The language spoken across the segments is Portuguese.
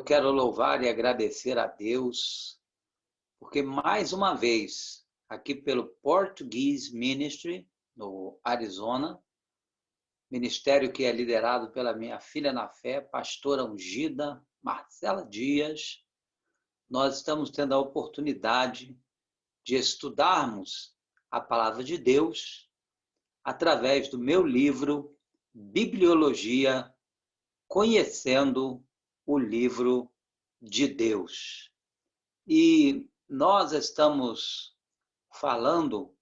Eu quero louvar e agradecer a Deus, porque mais uma vez, aqui pelo Portuguese Ministry, no Arizona, ministério que é liderado pela minha filha na fé, pastora ungida Marcela Dias, nós estamos tendo a oportunidade de estudarmos a palavra de Deus através do meu livro Bibliologia, Conhecendo o Livro de Deus. E nós estamos falando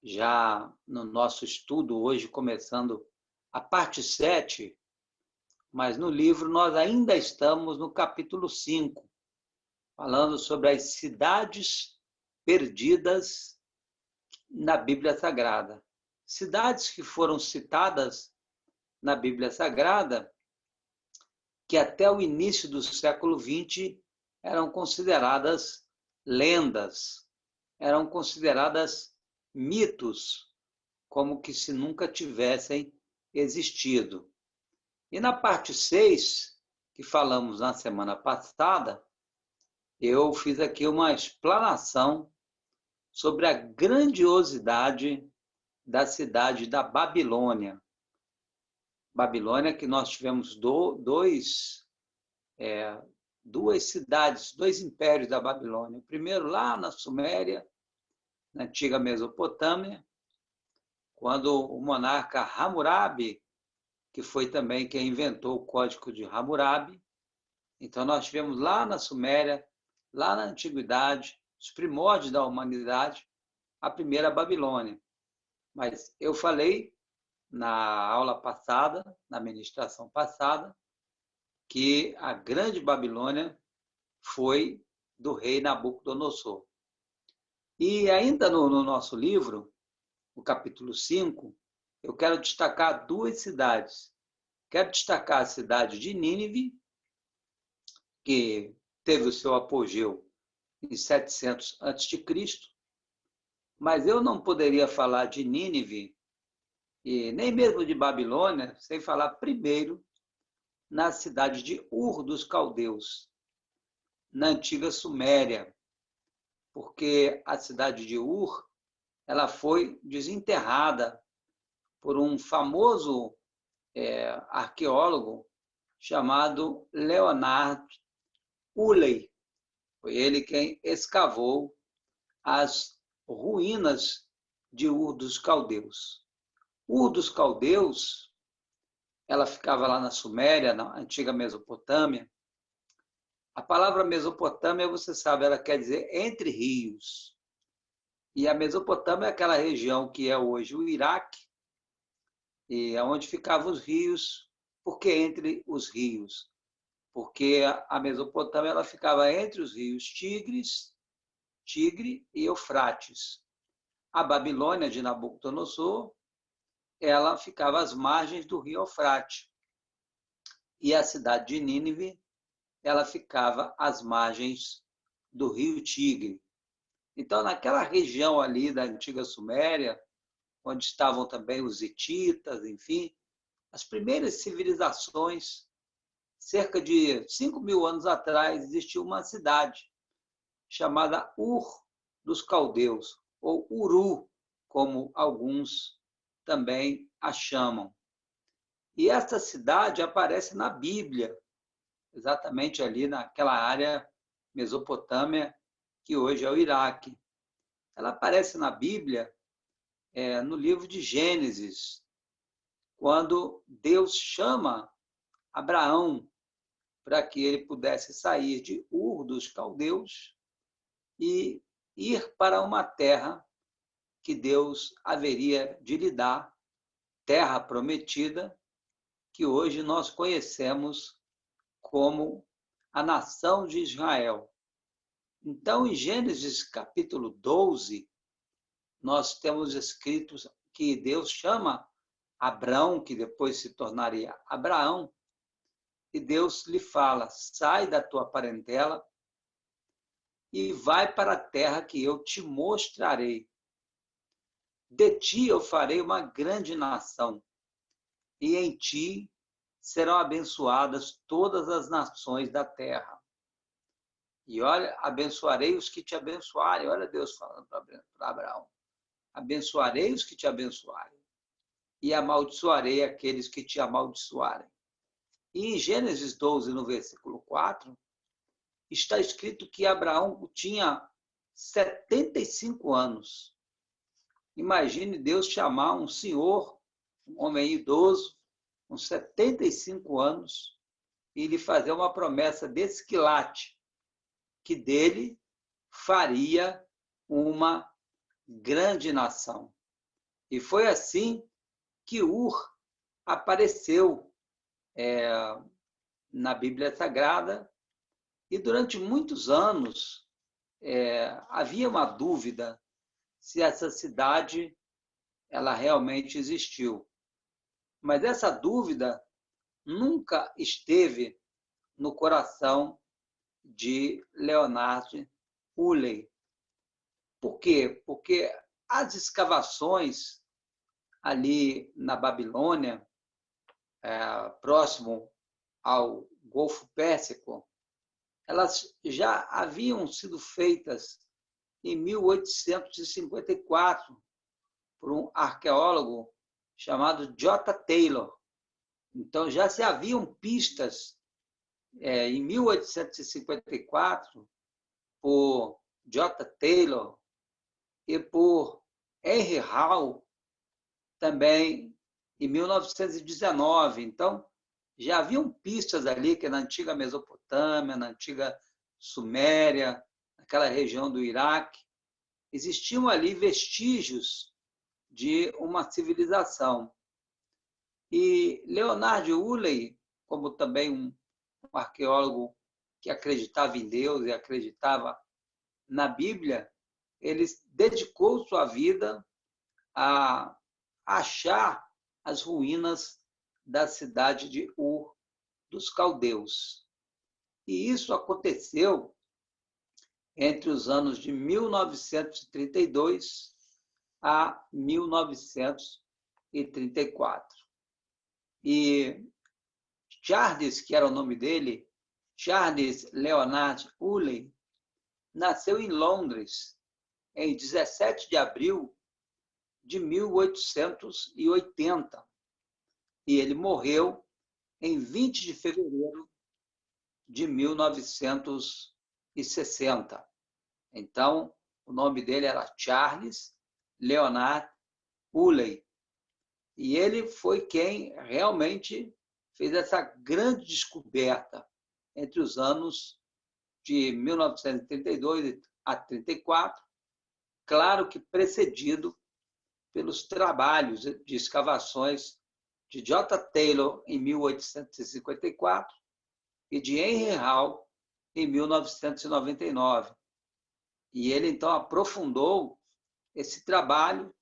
já no nosso estudo hoje, começando a parte 7, mas no livro nós ainda estamos no capítulo 5, falando sobre as cidades perdidas na Bíblia Sagrada. Cidades que foram citadas na Bíblia Sagrada, que até o início do século XX eram consideradas lendas, eram consideradas mitos, como que se nunca tivessem existido. E na parte 6, que falamos na semana passada, eu fiz aqui uma explanação sobre a grandiosidade da cidade da Babilônia. Babilônia, que nós tivemos duas cidades, dois impérios da Babilônia. O primeiro lá na Suméria, na antiga Mesopotâmia, quando o monarca Hammurabi, que foi também quem inventou o Código de Hammurabi. Então nós tivemos lá na Suméria, lá na Antiguidade, os primórdios da humanidade, a primeira Babilônia. Mas eu falei na aula passada, na ministração passada, que a grande Babilônia foi do rei Nabucodonosor. E ainda no nosso livro, no capítulo 5, eu quero destacar duas cidades. Quero destacar a cidade de Nínive, que teve o seu apogeu em 700 a.C., mas eu não poderia falar de Nínive e nem mesmo de Babilônia sem falar primeiro na cidade de Ur dos Caldeus, na antiga Suméria, porque a cidade de Ur ela foi desenterrada por um famoso arqueólogo chamado Leonard Uley. Foi ele quem escavou as ruínas de Ur dos Caldeus. Ur dos Caldeus, ela ficava lá na Suméria, na antiga Mesopotâmia. A palavra Mesopotâmia, você sabe, ela quer dizer entre rios. E a Mesopotâmia é aquela região que é hoje o Iraque, e é onde ficavam os rios. Por que entre os rios? Porque a Mesopotâmia ela ficava entre os rios Tigre e Eufrates. A Babilônia de Nabucodonosor, ela ficava às margens do rio Eufrates. E a cidade de Nínive, ela ficava às margens do rio Tigre. Então, naquela região ali da antiga Suméria, onde estavam também os hititas, enfim, as primeiras civilizações, cerca de 5.000 anos atrás, existiu uma cidade chamada Ur dos Caldeus, ou Uru, como alguns também a chamam. E esta cidade aparece na Bíblia, exatamente ali naquela área Mesopotâmia, que hoje é o Iraque. Ela aparece na Bíblia, no livro de Gênesis, quando Deus chama Abraão para que ele pudesse sair de Ur dos Caldeus e ir para uma terra que Deus haveria de lhe dar, terra prometida, que hoje nós conhecemos como a nação de Israel. Então, em Gênesis capítulo 12, nós temos escrito que Deus chama Abrão, que depois se tornaria Abraão, e Deus lhe fala: sai da tua parentela e vai para a terra que eu te mostrarei. De ti eu farei uma grande nação, e em ti serão abençoadas todas as nações da terra. E olha, abençoarei os que te abençoarem. Olha Deus falando para Abraão. Abençoarei os que te abençoarem. E amaldiçoarei aqueles que te amaldiçoarem. E em Gênesis 12, no versículo 4, está escrito que Abraão tinha 75 anos. Imagine Deus chamar um senhor, um homem idoso, com 75 anos, e lhe fazer uma promessa desse quilate, que dele faria uma grande nação. E foi assim que Ur apareceu na Bíblia Sagrada, e durante muitos anos havia uma dúvida se essa cidade ela realmente existiu. Mas essa dúvida nunca esteve no coração de Leonard Woolley. Por quê? Porque as escavações ali na Babilônia, próximo ao Golfo Pérsico, elas já haviam sido feitas em 1854 por um arqueólogo chamado J. Taylor. Então, já se haviam pistas em 1854 por J. Taylor e por Henry Hall também em 1919. Então, já haviam pistas ali que na antiga Mesopotâmia, na antiga Suméria, naquela região do Iraque, existiam ali vestígios de uma civilização. E Leonard Woolley, como também um arqueólogo que acreditava em Deus e acreditava na Bíblia, ele dedicou sua vida a achar as ruínas da cidade de Ur dos Caldeus. E isso aconteceu entre os anos de 1932 a 1934. E Charles, que era o nome dele, Charles Leonard Woolley, nasceu em Londres em 17 de abril de 1880. E ele morreu em 20 de fevereiro de 1960. Então, o nome dele era Charles Leonard Woolley. E ele foi quem realmente fez essa grande descoberta entre os anos de 1932 a 34, claro que precedido pelos trabalhos de escavações de J. Taylor em 1854 e de Henry Hall em 1999. E ele, então, aprofundou esse trabalho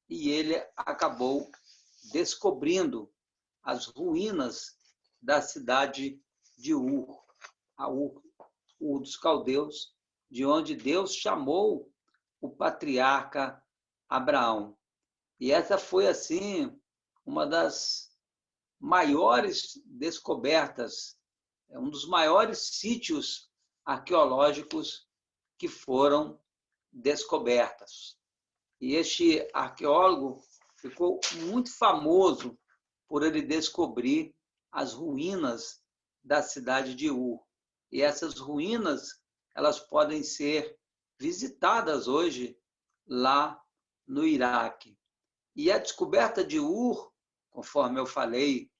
e ele acabou descobrindo as ruínas da cidade de Ur, a Ur dos Caldeus, de onde Deus chamou o patriarca Abraão. E essa foi, assim, uma das maiores descobertas, um dos maiores sítios arqueológicos que foram descobertos. E este arqueólogo ficou muito famoso por ele descobrir as ruínas da cidade de Ur. E essas ruínas, elas podem ser visitadas hoje lá no Iraque. E a descoberta de Ur, conforme eu falei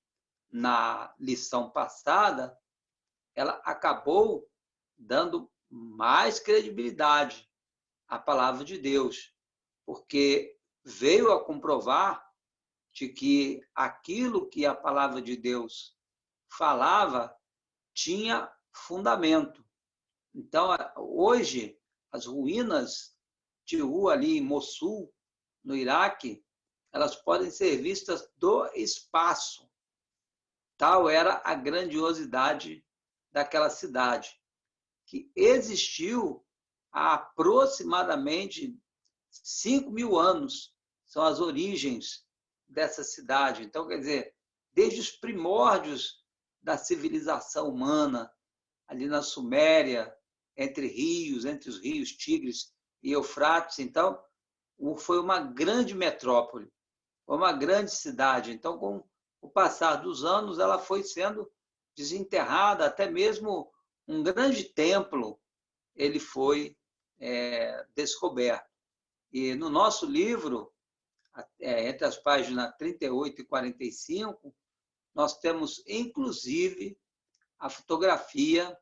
na lição passada, ela acabou dando mais credibilidade à palavra de Deus, porque veio a comprovar de que aquilo que a palavra de Deus falava tinha fundamento. Então, hoje, as ruínas de Ur, ali em Mossul, no Iraque, elas podem ser vistas do espaço. Tal era a grandiosidade daquela cidade, que existiu há aproximadamente 5.000 anos. São as origens dessa cidade. Então, quer dizer, desde os primórdios da civilização humana, ali na Suméria, entre os rios Tigres e Eufrates. Então, foi uma grande metrópole, foi uma grande cidade. Então, com o passar dos anos, ela foi sendo desenterrada, até mesmo um grande templo ele foi descoberto. E no nosso livro, entre as páginas 38 e 45, nós temos, inclusive, a fotografia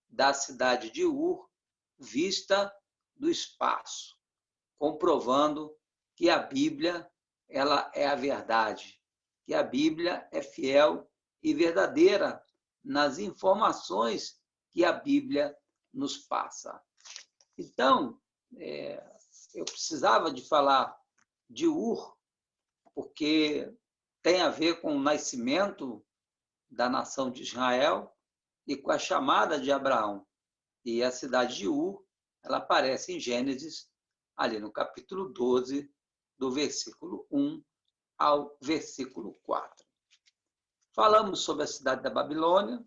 da cidade de Ur, vista do espaço, comprovando que a Bíblia ela é a verdade, que a Bíblia é fiel e verdadeira nas informações que a Bíblia nos passa. Então, eu precisava de falar de Ur, porque tem a ver com o nascimento da nação de Israel e com a chamada de Abraão. E a cidade de Ur, ela aparece em Gênesis, ali no capítulo 12, do versículo 1 ao versículo 4. Falamos sobre a cidade da Babilônia,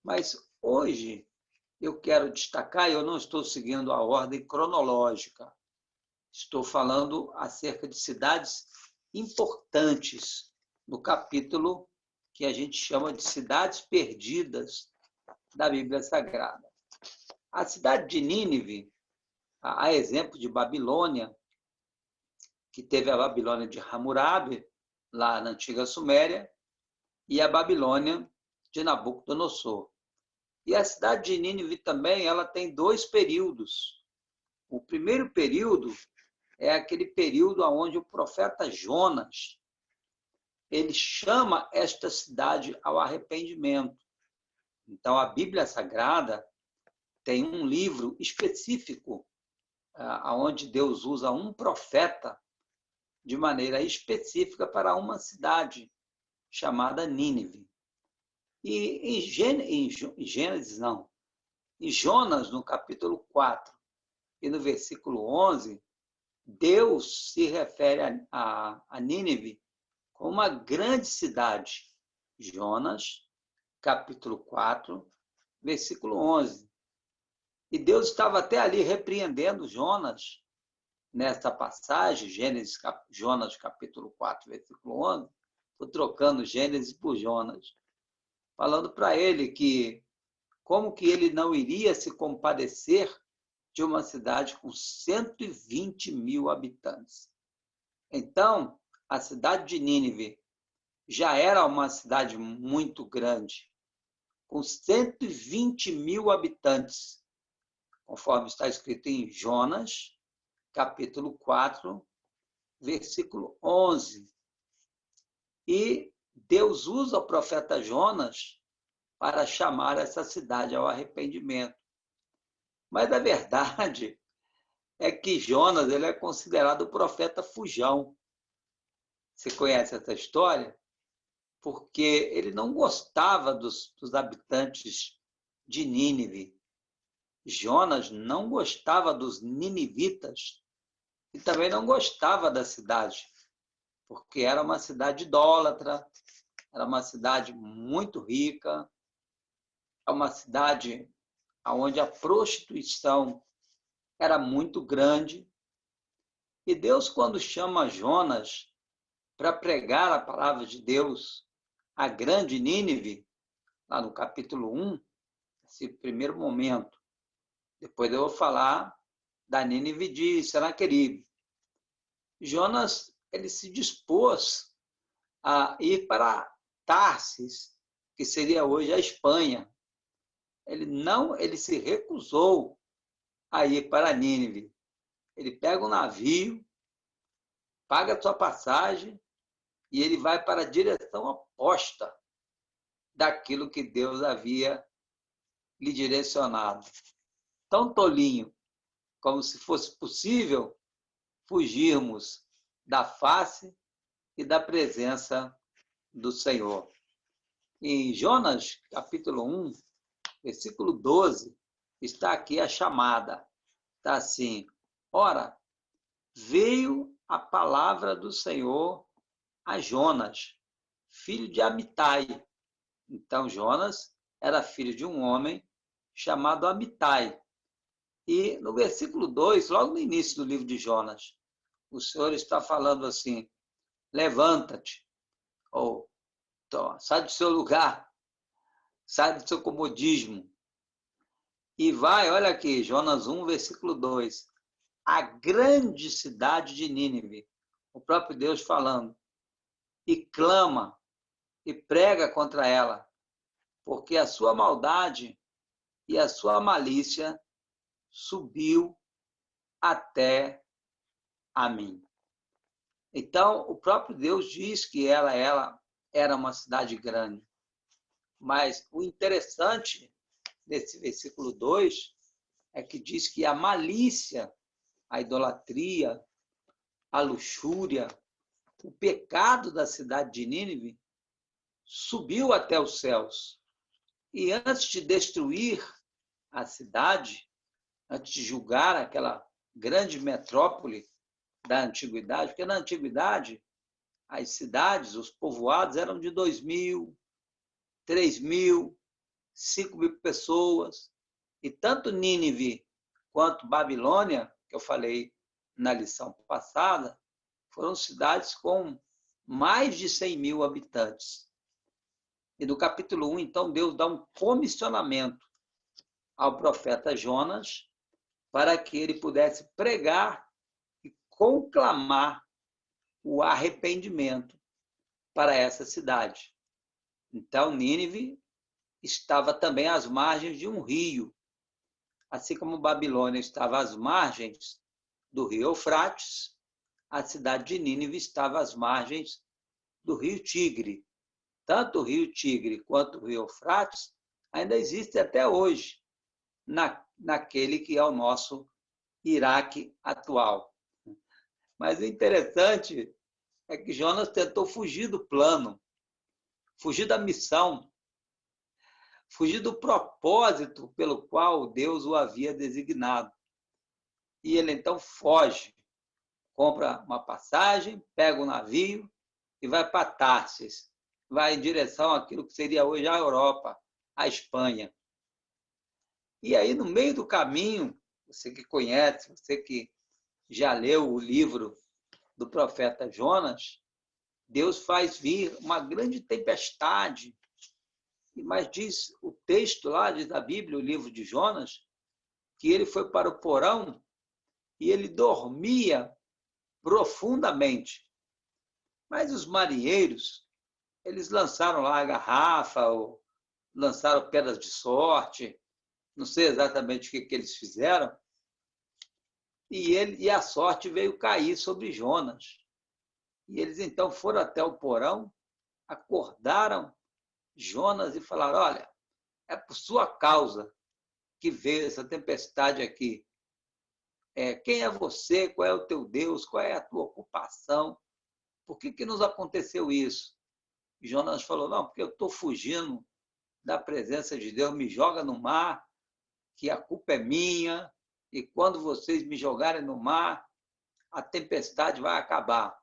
mas hoje eu quero destacar, eu não estou seguindo a ordem cronológica, estou falando acerca de cidades importantes no capítulo que a gente chama de cidades perdidas da Bíblia Sagrada. A cidade de Nínive, a exemplo de Babilônia, que teve a Babilônia de Hammurabi, lá na antiga Suméria, e a Babilônia de Nabucodonosor. E a cidade de Nínive também ela tem dois períodos. O primeiro período é aquele período onde o profeta Jonas ele chama esta cidade ao arrependimento. Então, a Bíblia Sagrada tem um livro específico onde Deus usa um profeta de maneira específica para uma cidade chamada Nínive. E em Jonas, no capítulo 4 e no versículo 11, Deus se refere a Nínive como uma grande cidade. Jonas, capítulo 4, versículo 11. E Deus estava até ali repreendendo Jonas, nesta passagem, Jonas, capítulo 4, versículo 11. Estou trocando Gênesis por Jonas, falando para ele que como que ele não iria se compadecer de uma cidade com 120 mil habitantes. Então, a cidade de Nínive já era uma cidade muito grande, com 120 mil habitantes, conforme está escrito em Jonas, capítulo 4, versículo 11. E Deus usa o profeta Jonas para chamar essa cidade ao arrependimento. Mas a verdade é que Jonas ele é considerado o profeta fujão. Você conhece essa história? Porque ele não gostava dos habitantes de Nínive. Jonas não gostava dos ninivitas e também não gostava da cidade, porque era uma cidade idólatra, era uma cidade muito rica, é uma cidade onde a prostituição era muito grande. E Deus, quando chama Jonas para pregar a palavra de Deus à grande Nínive, lá no capítulo 1, esse primeiro momento, depois eu vou falar da Nínive de Senaqueribe. Jonas ele se dispôs a ir para Tarsis, que seria hoje a Espanha. Ele se recusou a ir para Nínive. Ele pega um navio, paga a sua passagem e ele vai para a direção oposta daquilo que Deus havia lhe direcionado. Tão tolinho, como se fosse possível fugirmos da face e da presença do Senhor. Em Jonas, capítulo 1, versículo 12, está aqui a chamada. Está assim: ora, veio a palavra do Senhor a Jonas, filho de Amitai. Então, Jonas era filho de um homem chamado Amitai. E no versículo 2, logo no início do livro de Jonas, o Senhor está falando assim: levanta-te, ou sai do seu lugar, sai do seu comodismo, e vai, olha aqui, Jonas 1, versículo 2, a grande cidade de Nínive, o próprio Deus falando, e clama, e prega contra ela, porque a sua maldade e a sua malícia subiu até a mim. Então, o próprio Deus diz que ela era uma cidade grande. Mas o interessante nesse versículo 2 é que diz que a malícia, a idolatria, a luxúria, o pecado da cidade de Nínive subiu até os céus. E antes de destruir a cidade, antes de julgar aquela grande metrópole da antiguidade, porque na antiguidade as cidades, os povoados eram de 2.000, 3.000, 5.000 pessoas. E tanto Nínive quanto Babilônia, que eu falei na lição passada, foram cidades com mais de 100.000 habitantes. E no capítulo 1, então, Deus dá um comissionamento ao profeta Jonas para que ele pudesse pregar e conclamar o arrependimento para essa cidade. Então, Nínive estava também às margens de um rio, assim como Babilônia estava às margens do rio Eufrates, a cidade de Nínive estava às margens do rio Tigre. Tanto o rio Tigre quanto o rio Eufrates ainda existem até hoje, naquele que é o nosso Iraque atual. Mas o interessante é que Jonas tentou fugir do plano, fugir da missão, fugir do propósito pelo qual Deus o havia designado. E ele então foge, compra uma passagem, pega um navio e vai para Tarsis, vai em direção àquilo que seria hoje a Europa, a Espanha. E aí, no meio do caminho, você que conhece, você que já leu o livro do profeta Jonas, Deus faz vir uma grande tempestade. Mas diz o texto lá da Bíblia, o livro de Jonas, que ele foi para o porão e ele dormia profundamente. Mas os marinheiros, eles lançaram lá a garrafa, ou lançaram pedras de sorte, não sei exatamente o que eles fizeram, e a sorte veio cair sobre Jonas. E eles então foram até o porão, acordaram Jonas e falaram: olha, é por sua causa que veio essa tempestade aqui. Quem é você? Qual é o teu Deus? Qual é a tua ocupação? Por que nos aconteceu isso? E Jonas falou: não, porque eu estou fugindo da presença de Deus, me joga no mar, que a culpa é minha, e quando vocês me jogarem no mar, a tempestade vai acabar.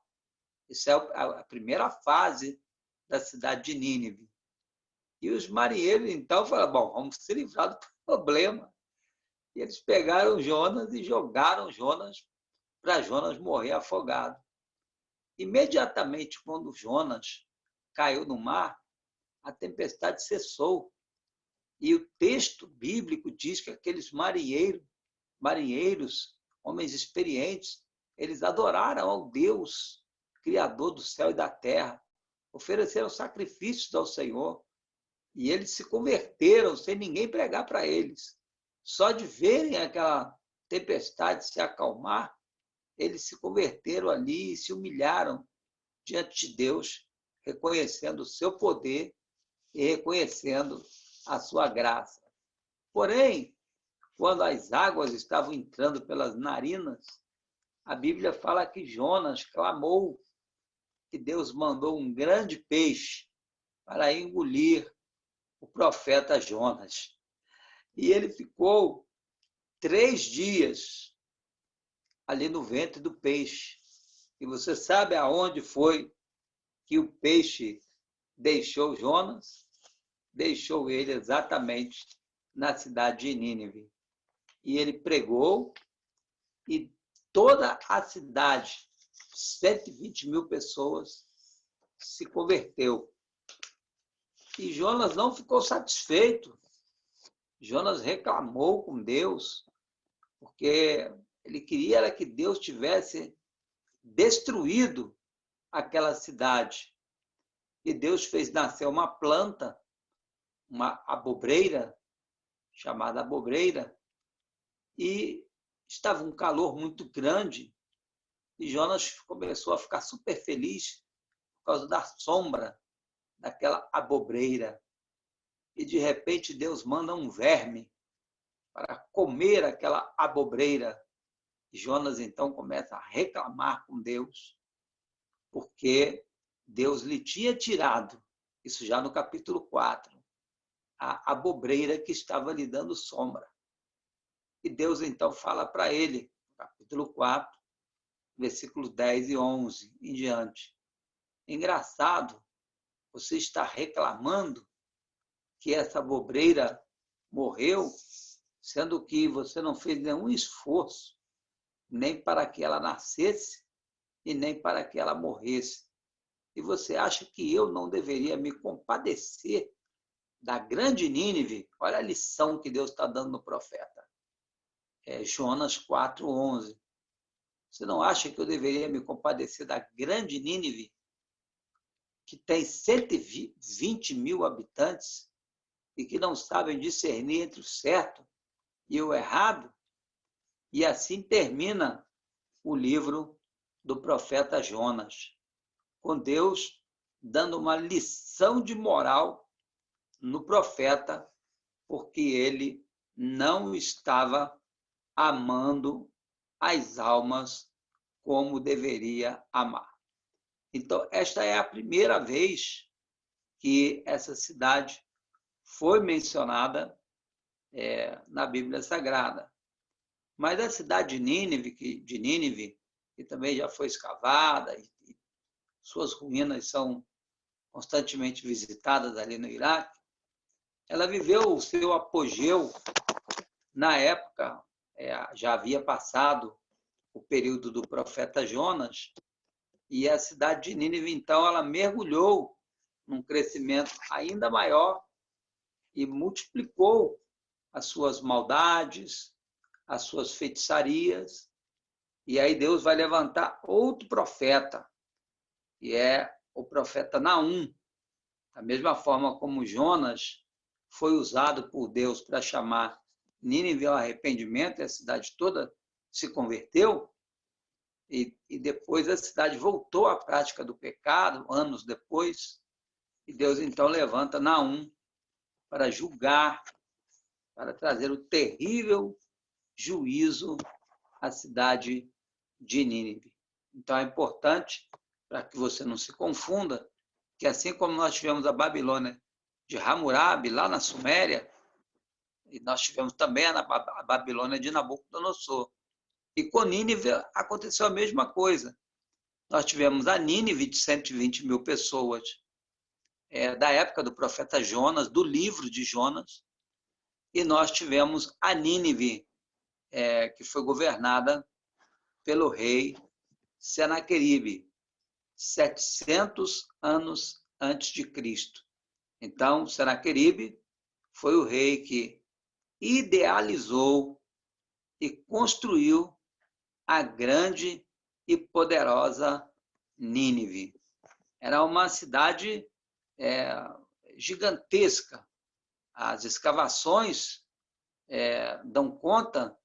Isso é a primeira fase da cidade de Nínive. E os marinheiros, então, falaram: bom, vamos se livrar do problema. E eles pegaram Jonas e jogaram Jonas para Jonas morrer afogado. Imediatamente, quando Jonas caiu no mar, a tempestade cessou. E o texto bíblico diz que aqueles marinheiros, homens experientes, eles adoraram ao Deus, Criador do céu e da terra, ofereceram sacrifícios ao Senhor, e eles se converteram sem ninguém pregar para eles. Só de verem aquela tempestade se acalmar, eles se converteram ali e se humilharam diante de Deus, reconhecendo o seu poder e reconhecendo a sua graça. Porém, quando as águas estavam entrando pelas narinas, a Bíblia fala que Jonas clamou que Deus mandou um grande peixe para engolir o profeta Jonas. E ele ficou 3 dias ali no ventre do peixe. E você sabe aonde foi que o peixe deixou Jonas, deixou ele exatamente na cidade de Nínive. E ele pregou, e toda a cidade, 120 mil pessoas, se converteu. E Jonas não ficou satisfeito. Jonas reclamou com Deus, porque ele queria que Deus tivesse destruído aquela cidade. E Deus fez nascer uma planta, uma abobreira, chamada abobreira, e estava um calor muito grande, e Jonas começou a ficar super feliz por causa da sombra daquela abobreira. E de repente Deus manda um verme para comer aquela abobreira. E Jonas então começa a reclamar com Deus, porque Deus lhe tinha tirado, isso já no capítulo 4, a abobreira que estava lhe dando sombra. E Deus então fala para ele, capítulo 4, versículos 10 e 11 em diante. Engraçado, você está reclamando que essa abobreira morreu, sendo que você não fez nenhum esforço, nem para que ela nascesse e nem para que ela morresse. E você acha que eu não deveria me compadecer da grande Nínive? Olha a lição que Deus está dando no profeta. Jonas 4:11. Você não acha que eu deveria me compadecer da grande Nínive, que tem 120 mil habitantes e que não sabem discernir entre o certo e o errado? E assim termina o livro do profeta Jonas, com Deus dando uma lição de moral no profeta, porque ele não estava amando as almas como deveria amar. Então, esta é a primeira vez que essa cidade foi mencionada na Bíblia Sagrada. Mas a cidade de Nínive, que também já foi escavada, e suas ruínas são constantemente visitadas ali no Iraque, ela viveu o seu apogeu na época, já havia passado o período do profeta Jonas, e a cidade de Nínive, então, ela mergulhou num crescimento ainda maior e multiplicou as suas maldades, as suas feitiçarias. E aí Deus vai levantar outro profeta, que é o profeta Naum. Da mesma forma como Jonas foi usado por Deus para chamar Nínive ao arrependimento, e a cidade toda se converteu, e depois a cidade voltou à prática do pecado, anos depois, e Deus então levanta Naum para julgar, para trazer o terrível juízo à cidade de Nínive. Então é importante, para que você não se confunda, que assim como nós tivemos a Babilônia de Hammurabi, lá na Suméria, e nós tivemos também a Babilônia de Nabucodonosor. E com Nínive aconteceu a mesma coisa. Nós tivemos a Nínive de 120 mil pessoas, da época do profeta Jonas, do livro de Jonas, e nós tivemos a Nínive, que foi governada pelo rei Senaqueribe, 700 anos antes de Cristo. Então, Senaqueribe foi o rei que idealizou e construiu a grande e poderosa Nínive. Era uma cidade gigantesca. As escavações dão conta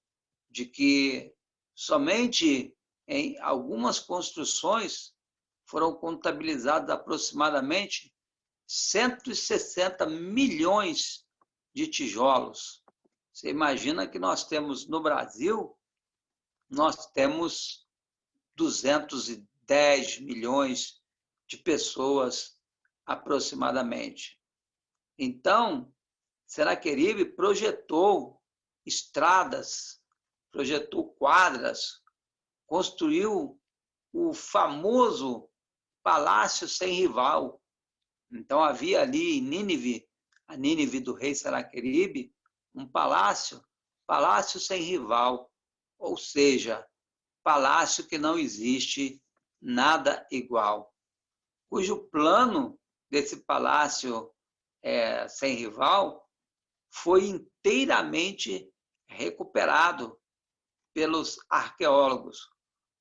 de que somente em algumas construções foram contabilizados aproximadamente 160 milhões de tijolos. Você imagina que nós temos no Brasil, nós temos 210 milhões de pessoas aproximadamente. Então, Senaqueribe projetou estradas, projetou quadras, construiu o famoso Palácio Sem Rival, Então havia ali em Nínive, a Nínive do rei Senaqueribe, um palácio sem rival, ou seja, palácio que não existe nada igual, cujo plano desse palácio sem rival foi inteiramente recuperado pelos arqueólogos,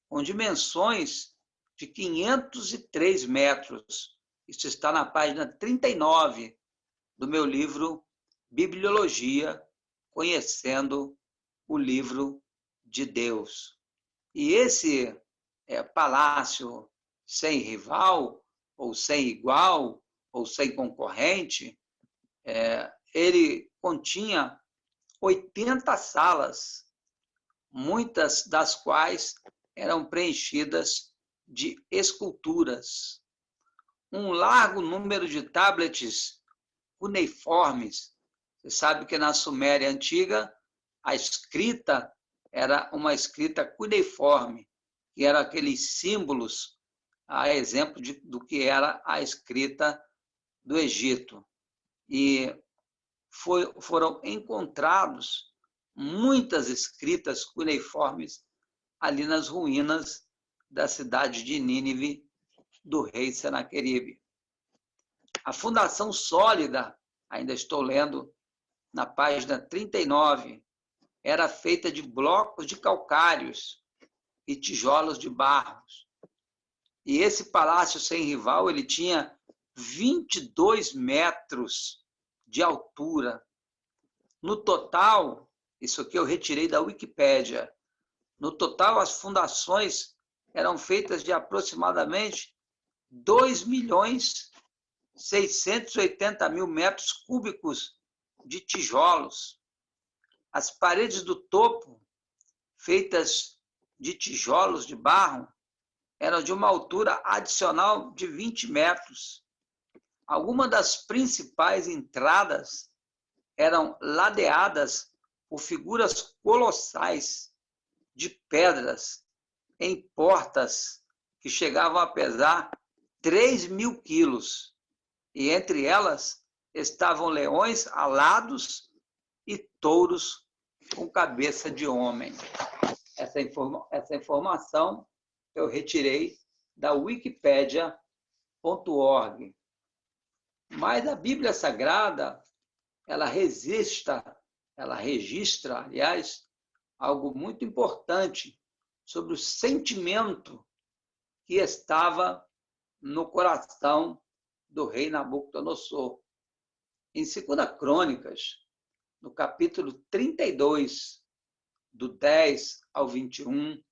com dimensões de 503 metros. Isso está na página 39 do meu livro Bibliologia, Conhecendo o Livro de Deus. E esse palácio sem rival, ou sem igual, ou sem concorrente, ele continha 80 salas, muitas das quais eram preenchidas de esculturas. Um largo número de tablets cuneiformes. Você sabe que na Suméria antiga, a escrita era uma escrita cuneiforme, que eram aqueles símbolos, a exemplo do que era a escrita do Egito. E foram encontrados muitas escritas cuneiformes ali nas ruínas da cidade de Nínive, do rei Senaqueribe. A fundação sólida, ainda estou lendo na página 39, era feita de blocos de calcários e tijolos de barro. E esse palácio sem rival, ele tinha 22 metros de altura. No total, isso aqui eu retirei da Wikipédia, no total as fundações eram feitas de aproximadamente 2.680.000 metros cúbicos de tijolos. As paredes do topo, feitas de tijolos de barro, eram de uma altura adicional de 20 metros. Algumas das principais entradas eram ladeadas por figuras colossais de pedras em portas que chegavam a pesar 3.000 quilos. E entre elas estavam leões alados e touros com cabeça de homem. Essa informação eu retirei da wikipedia.org. Mas a Bíblia Sagrada, ela registra, aliás, algo muito importante sobre o sentimento que estava no coração do rei Nabucodonosor. Em 2 Crônicas, no capítulo 32, do 10 ao 21,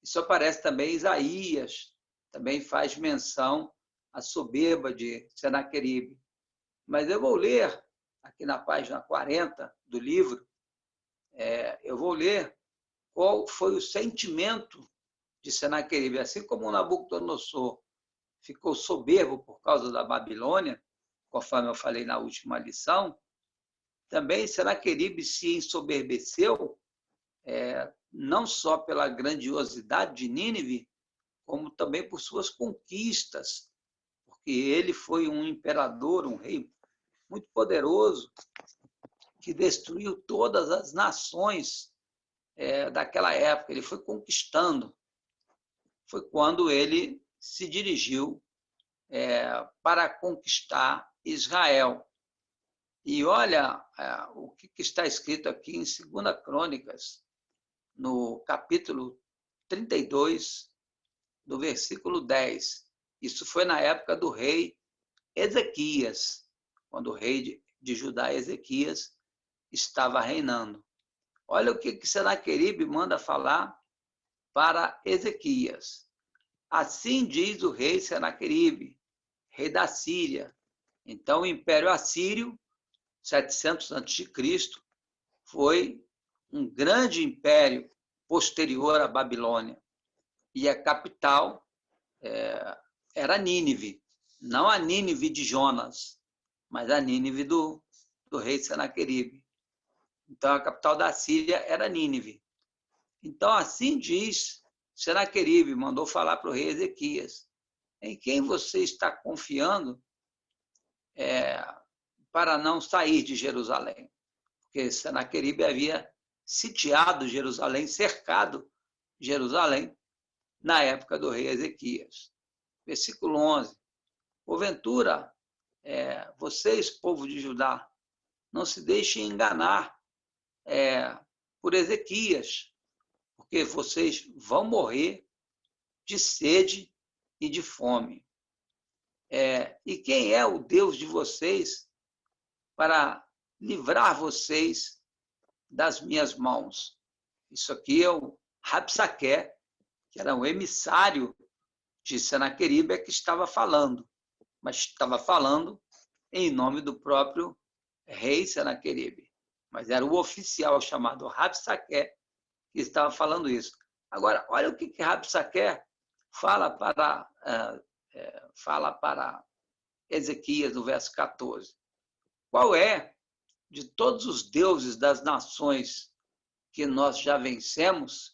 isso aparece também em Isaías, também faz menção à soberba de Senaqueribe. Mas eu vou ler, aqui na página 40 do livro, eu vou ler qual foi o sentimento de Senaqueribe. Assim como Nabucodonosor ficou soberbo por causa da Babilônia, conforme eu falei na última lição, também Senaqueribe se ensoberbeceu, não só pela grandiosidade de Nínive, como também por suas conquistas, porque ele foi um imperador, um rei muito poderoso, que destruiu todas as nações daquela época. Ele foi conquistando. Foi quando ele se dirigiu para conquistar Israel. E olha o que está escrito aqui em 2 Crônicas, no capítulo 32, do versículo 10. Isso foi na época do rei Ezequias, quando o rei de Judá, Ezequias, estava reinando. Olha o que Senaqueribe manda falar para Ezequias. Assim diz o rei Senaqueribe, rei da Síria. Então, o Império Assírio, 700 a.C., foi um grande império posterior à Babilônia. E a capital era Nínive. Não a Nínive de Jonas, mas a Nínive do rei Senaqueribe. Então, a capital da Síria era Nínive. Então, assim diz Senaqueribe, mandou falar para o rei Ezequias: em quem você está confiando para não sair de Jerusalém, porque Senaqueribe havia sitiado Jerusalém, cercado Jerusalém, na época do rei Ezequias. Versículo 11. Porventura, vocês, povo de Judá, não se deixem enganar por Ezequias, porque vocês vão morrer de sede e de fome. E quem é o Deus de vocês para livrar vocês das minhas mãos? Isso aqui é o Rabsaqué, que era um emissário de Senaqueribe, que estava falando, mas estava falando em nome do próprio rei Senaqueribe. Mas era o oficial chamado Rabsaqué que estava falando isso. Agora, olha o que Rabsaqué fala para Ezequias, no verso 14. Qual é, de todos os deuses das nações que nós já vencemos,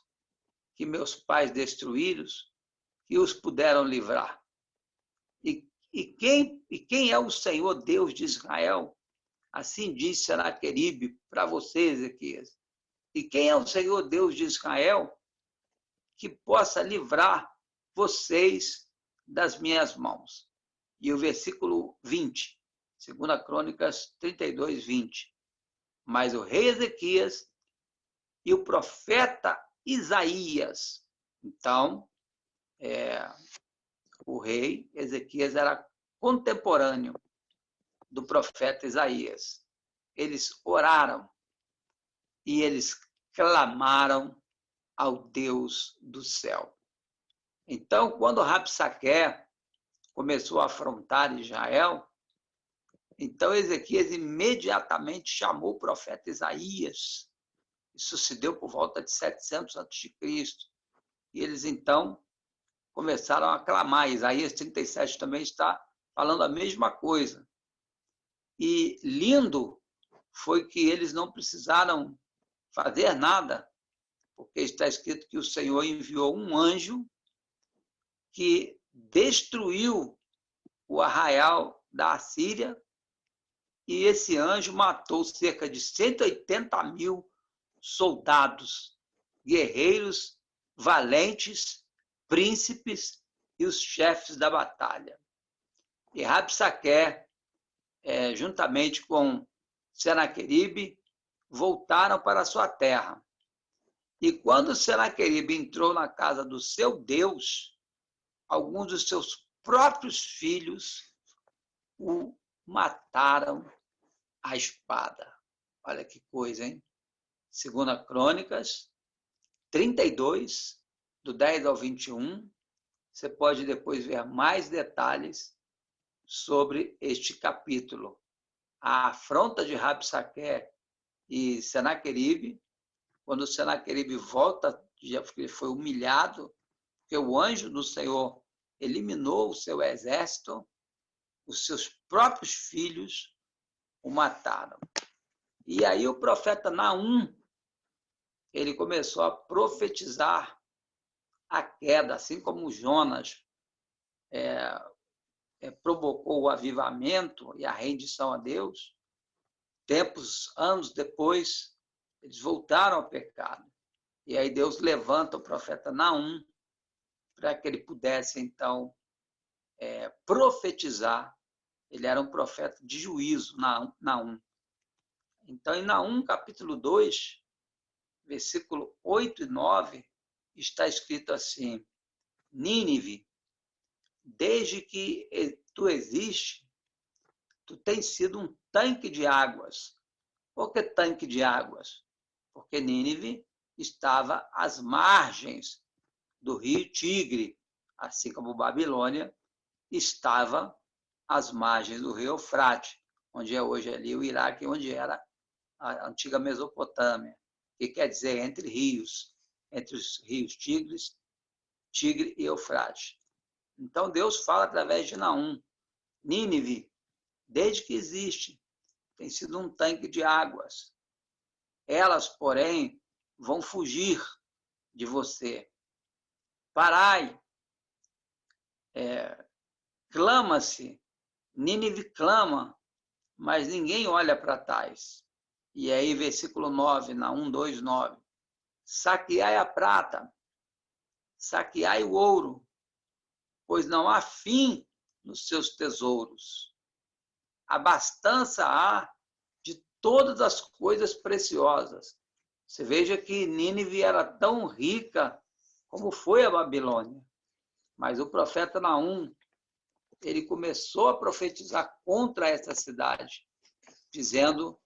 que meus pais destruíram, que os puderam livrar? E quem é o Senhor Deus de Israel? Assim diz Senaqueribe para você, Ezequias. E quem é o Senhor Deus de Israel que possa livrar vocês das minhas mãos? E o versículo 20, 2 Crônicas 32, 20. Mas o rei Ezequias e o profeta Isaías. Então, o rei Ezequias era contemporâneo do profeta Isaías. Eles oraram e eles clamaram ao Deus do céu. Então, quando Rabsaqué começou a afrontar Israel, então Ezequias imediatamente chamou o profeta Isaías. Isso se deu por volta de 700 a.C. E eles, então, começaram a clamar. Isaías 37 também está falando a mesma coisa. E lindo foi que eles não precisaram fazer nada, porque está escrito que o Senhor enviou um anjo que destruiu o arraial da Assíria, e esse anjo matou cerca de 180.000 soldados, guerreiros, valentes, príncipes e os chefes da batalha. E Rabsaqué, juntamente com Senaqueribe, voltaram para a sua terra. E quando Senaqueribe entrou na casa do seu Deus, alguns dos seus próprios filhos o mataram à espada. Olha que coisa, hein? 2 Crônicas 32, do 10 ao 21. Você pode depois ver mais detalhes sobre este capítulo. A afronta de Rabsaqué e Senaqueribe, quando Senaqueribe volta, ele foi humilhado, porque o anjo do Senhor eliminou o seu exército, os seus próprios filhos o mataram. E aí o profeta Naum, ele começou a profetizar a queda, assim como Jonas provocou o avivamento e a rendição a Deus. Anos depois, eles voltaram ao pecado. E aí Deus levanta o profeta Naum para que ele pudesse, então, profetizar. Ele era um profeta de juízo, Naum. Então, em Naum, capítulo 2, versículo 8 e 9, está escrito assim: Nínive, desde que tu existes, tu tens sido um tanque de águas. Por que tanque de águas? Porque Nínive estava às margens do rio Tigre, assim como Babilônia estava às margens do rio Eufrate, onde é hoje ali o Iraque, onde era a antiga Mesopotâmia, que quer dizer entre rios, entre os rios Tigre e Eufrate. Então Deus fala através de Naum: Nínive, desde que existe, tem sido um tanque de águas. Elas, porém, vão fugir de você. Parai, clama-se, Nínive clama mas ninguém olha para tais. E aí, versículo 9, Naum 2:9. Saqueai a prata, saqueai o ouro, pois não há fim nos seus tesouros. Abastança há de todas as coisas preciosas. Você veja que Nínive era tão rica como foi a Babilônia. Mas o profeta Naum, ele começou a profetizar contra essa cidade, dizendo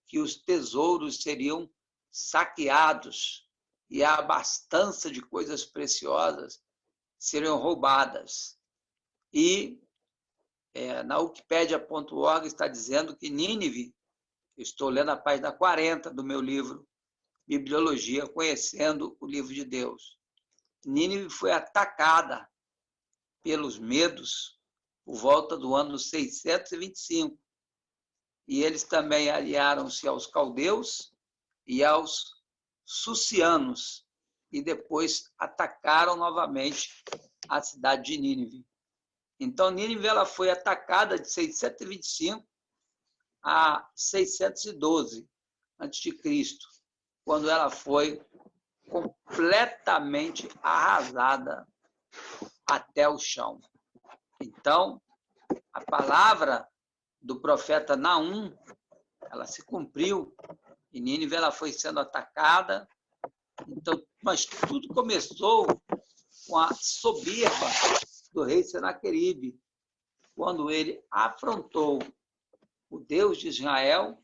que os tesouros seriam saqueados e a abastança de coisas preciosas seriam roubadas. E na Wikipedia.org está dizendo que Nínive, estou lendo a página 40 do meu livro, Bibliologia, Conhecendo o Livro de Deus. Nínive foi atacada pelos medos por volta do ano 625. E eles também aliaram-se aos caldeus e aos susianos, e depois atacaram novamente a cidade de Nínive. Então, Nínive ela foi atacada de 625 a 612 a.C., quando ela foi completamente arrasada até o chão. Então, a palavra do profeta Naum, ela se cumpriu, e Nínive ela foi sendo atacada. Então, mas tudo começou com a soberba do rei Senaqueribe, quando ele afrontou o Deus de Israel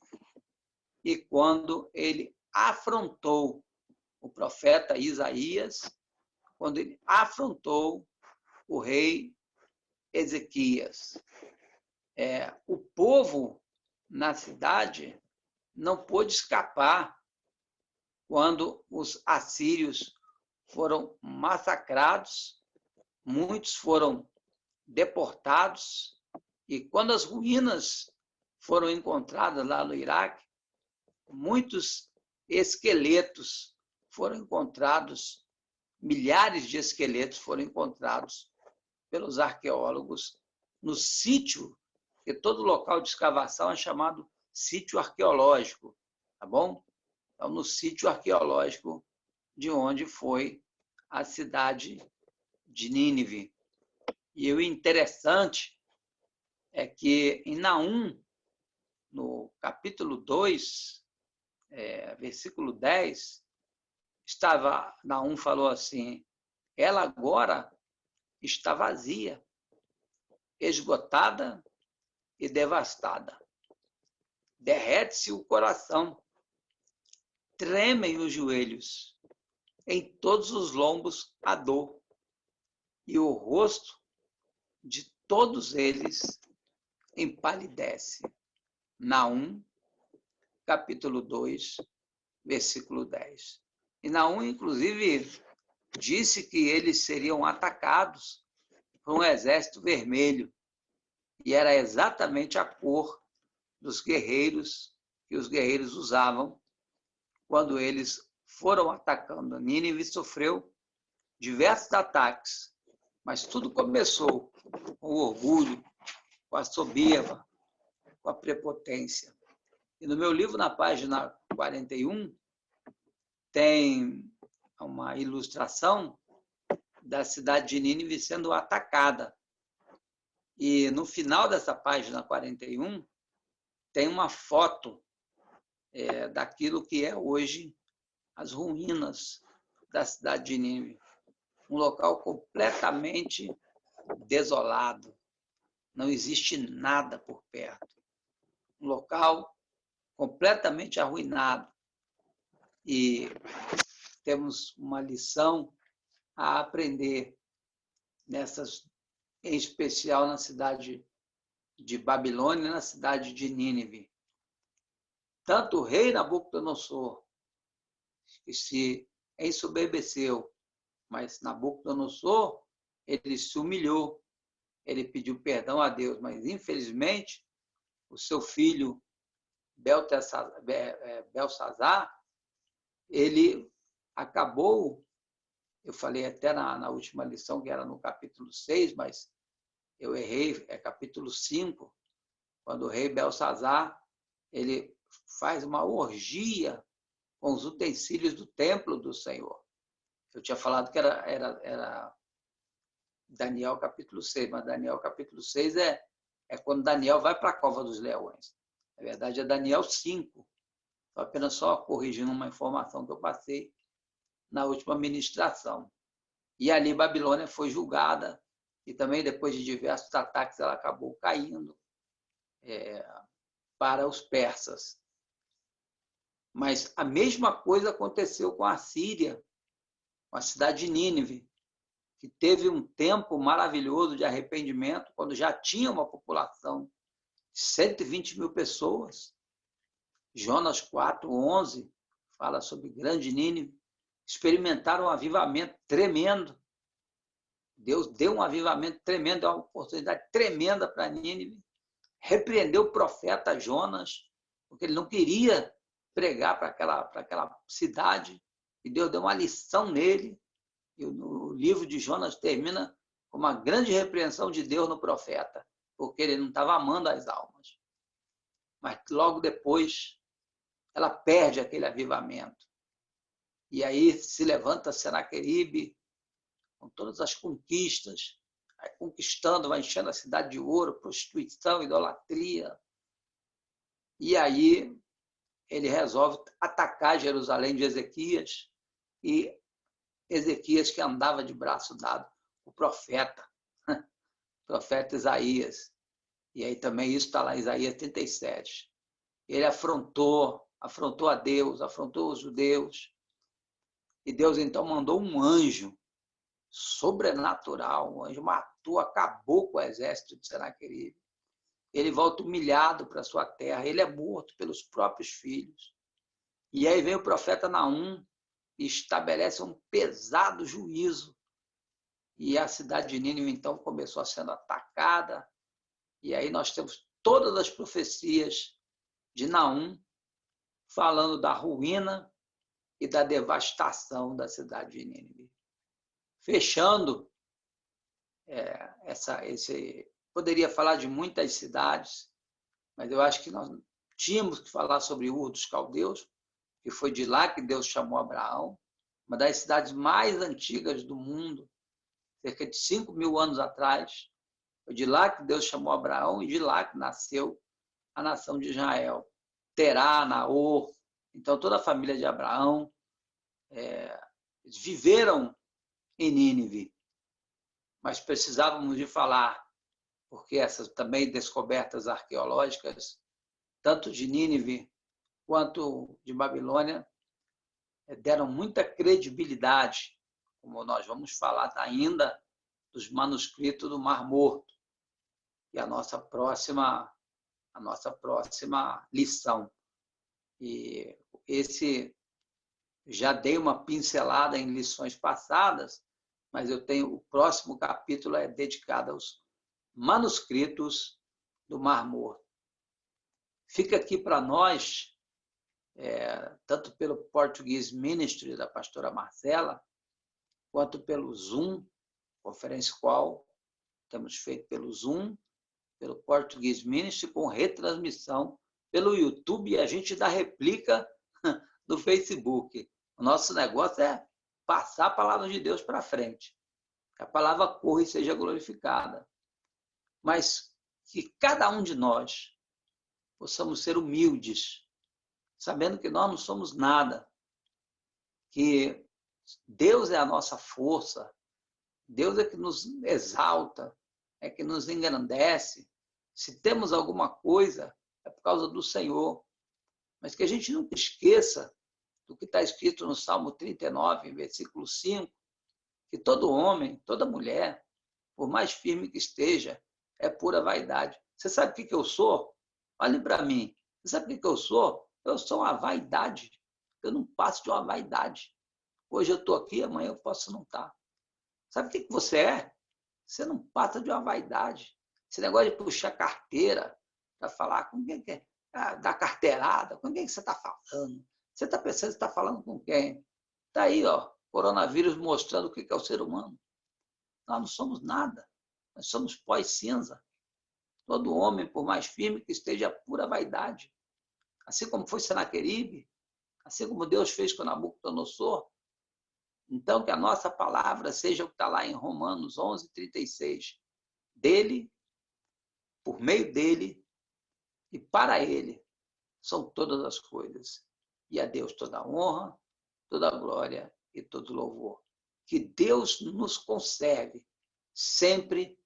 e quando ele afrontou o profeta Isaías, quando ele afrontou o rei Ezequias. O povo na cidade não pôde escapar quando os assírios foram massacrados, muitos foram deportados, e quando as ruínas foram encontradas lá no Iraque, muitos esqueletos foram encontrados, milhares de esqueletos foram encontrados pelos arqueólogos no sítio, que todo local de escavação é chamado sítio arqueológico, tá bom? Então, no sítio arqueológico de onde foi a cidade de Nínive. E o interessante é que em Naum, no capítulo 2, versículo 10, Naum falou assim: ela agora está vazia, esgotada e devastada. Derrete-se o coração, tremem os joelhos, em todos os lombos a dor, e o rosto de todos eles empalidece. Naum, capítulo 2, versículo 10. E Naum, inclusive, disse que eles seriam atacados por um exército vermelho, e era exatamente a cor dos guerreiros que os guerreiros usavam quando eles foram atacando. Nínive sofreu diversos ataques, mas tudo começou com o orgulho, com a soberba, com a prepotência. E no meu livro, na página 41, tem uma ilustração da cidade de Nínive sendo atacada. E no final dessa página 41, tem uma foto daquilo que é hoje as ruínas da cidade de Nínive. Um local completamente desolado. Não existe nada por perto. Um local completamente arruinado. E temos uma lição a aprender em especial na cidade de Babilônia e na cidade de Nínive. Tanto o rei Nabucodonosor, que se ensoberbeceu, mas Nabucodonosor, ele se humilhou, ele pediu perdão a Deus, mas infelizmente o seu filho Belsazar, ele acabou, eu falei até na última lição que era no capítulo 6, mas eu errei, é capítulo 5, quando o rei Belsazar ele faz uma orgia com os utensílios do templo do Senhor. Eu tinha falado que era Daniel capítulo 6, mas Daniel capítulo 6 é quando Daniel vai para a cova dos leões. Na verdade, é Daniel 5. Estou apenas só corrigindo uma informação que eu passei na última ministração. E ali Babilônia foi julgada, e também depois de diversos ataques ela acabou caindo para os persas. Mas a mesma coisa aconteceu com a Síria, com a cidade de Nínive, que teve um tempo maravilhoso de arrependimento, quando já tinha uma população de 120 mil pessoas. Jonas 4:11 fala sobre grande Nínive. Experimentaram um avivamento tremendo. Deus deu um avivamento tremendo, deu uma oportunidade tremenda para Nínive. Repreendeu o profeta Jonas, porque ele não queria pregar para aquela cidade. E Deus deu uma lição nele. E o livro de Jonas termina com uma grande repreensão de Deus no profeta, porque ele não estava amando as almas. Mas logo depois, ela perde aquele avivamento. E aí se levanta Senaqueribe com todas as conquistas, vai conquistando, vai enchendo a cidade de ouro, prostituição, idolatria. E aí ele resolve atacar Jerusalém de Ezequias, e Ezequias, que andava de braço dado, o profeta Isaías. E aí também isso está lá em Isaías 37. Ele afrontou a Deus, afrontou os judeus. E Deus então mandou um anjo sobrenatural, um anjo matou, acabou com o exército de Senaqueribe. Ele volta humilhado para a sua terra, ele é morto pelos próprios filhos. E aí vem o profeta Naum e estabelece um pesado juízo. E a cidade de Nínive, então, começou a sendo atacada. E aí nós temos todas as profecias de Naum falando da ruína e da devastação da cidade de Nínive. Fechando, poderia falar de muitas cidades, mas eu acho que nós tínhamos que falar sobre Ur dos Caldeus, que foi de lá que Deus chamou Abraão, uma das cidades mais antigas do mundo, cerca de 5.000 anos atrás. Foi de lá que Deus chamou Abraão e de lá que nasceu a nação de Israel. Terá, Naor, então toda a família de Abraão viveram em Nínive. Mas precisávamos de falar, porque essas também descobertas arqueológicas, tanto de Nínive quanto de Babilônia, deram muita credibilidade, como nós vamos falar ainda, dos manuscritos do Mar Morto, e a nossa próxima lição. E esse já dei uma pincelada em lições passadas, mas o próximo capítulo é dedicado aos manuscritos do Mar Morto. Fica aqui para nós, tanto pelo Portuguese Ministry da pastora Marcela, quanto pelo Zoom, conferência call, temos feito pelo Zoom, pelo Portuguese Ministry, com retransmissão pelo YouTube, e a gente dá réplica no Facebook. O nosso negócio é passar a palavra de Deus para frente. Que a palavra corra e seja glorificada. Mas que cada um de nós possamos ser humildes, sabendo que nós não somos nada, que Deus é a nossa força, Deus é que nos exalta, é que nos engrandece. Se temos alguma coisa, é por causa do Senhor. Mas que a gente nunca esqueça do que está escrito no Salmo 39, versículo 5, que todo homem, toda mulher, por mais firme que esteja, é pura vaidade. Você sabe o que eu sou? Olhe para mim. Você sabe o que eu sou? Eu sou uma vaidade. Eu não passo de uma vaidade. Hoje eu estou aqui, amanhã eu posso não estar. Sabe o que você é? Você não passa de uma vaidade. Esse negócio de puxar carteira para falar com quem que é, dar carteirada, com quem que você está falando? Você está pensando que está falando com quem? Está aí, ó, coronavírus mostrando o que é o ser humano. Nós não somos nada. Nós somos pó e cinza. Todo homem, por mais firme que esteja, pura vaidade. Assim como foi Senaqueribe, assim como Deus fez com Nabucodonosor. Então, que a nossa palavra seja o que está lá em Romanos 11:36. Dele, por meio dele e para ele são todas as coisas. E a Deus toda a honra, toda a glória e todo louvor. Que Deus nos conserve sempre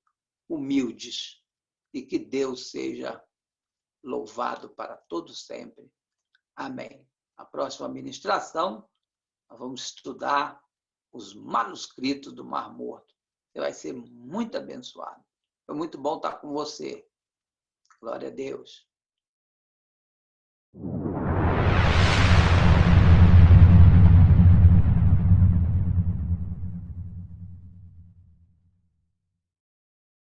humildes e que Deus seja louvado para todos sempre. Amém. A próxima ministração, nós vamos estudar os manuscritos do Mar Morto. Você vai ser muito abençoado. Foi muito bom estar com você. Glória a Deus.